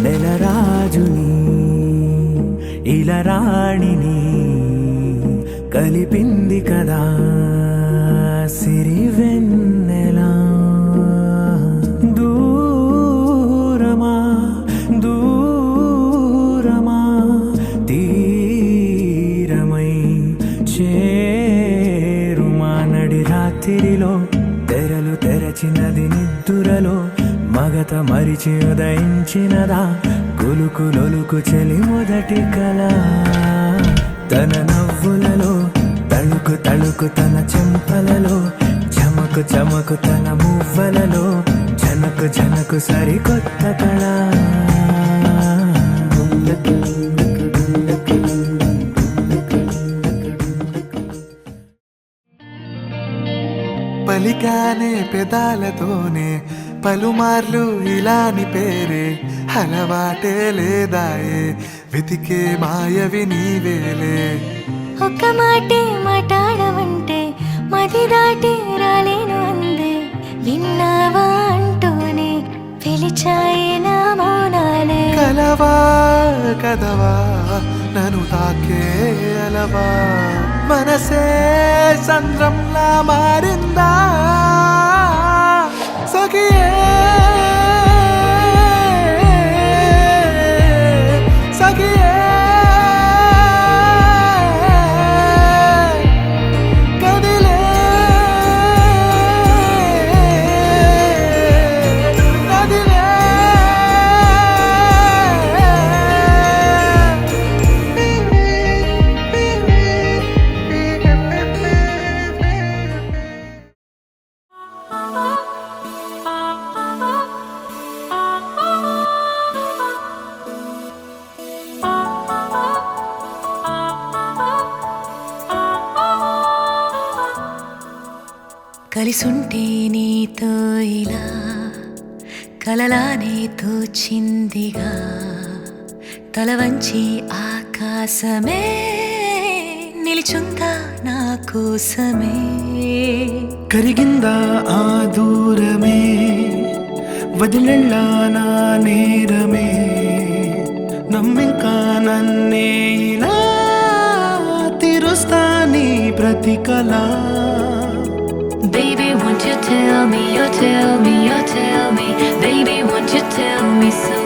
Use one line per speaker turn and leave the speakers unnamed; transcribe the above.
నెలరాజుని ఇలరాణిని కలిపింది కదా సిరివెన్నెలా. దూరమా దూరమా తీరమై చేరుమా నడి రాత్రిలో తెరలు తెరచినది నిద్దురలో మగత మరిచి ఉదయించినదా కులుకు లొలుకు చెలి మొదటి కళ. తన నవ్వులలో తళుకు తళుకు తన చెంపలలో చమకు చమకు తన మువ్వలలో జనకు జనకు సరికొత్త కళ.
పలికానే పెదాలతోనే పలుమార్లు ఇలాని పేరే అలవాటే లేదాయే వెతికే మాయవి నీవేలే.
ఒక్క మాటే మాట్లాడమంటే మది దాటి రాలేను అందే విన్నావా అంటూనే పిలిచాయే నా మౌనాలే.
కలవా కదవా నన్ను తాకే అలవా మనసే సంద్రంలా మారిందా సఖియే సఖియే కదిలే నదిలే.
కలిసుంటే నీతో ఇలా కలలానే తోచిందిగా తల వంచి ఆకాశమే నిలిచుందా నా కోసమే.
కరిగిందా ఆ దూరమే వదిలెళ్ళా నా నేరమే నమ్మింకా నన్నే ఇలా తీరుస్తా నీ ప్రతి కళ.
Baby, won't you tell me, you tell me, you tell me, baby, won't you tell me so?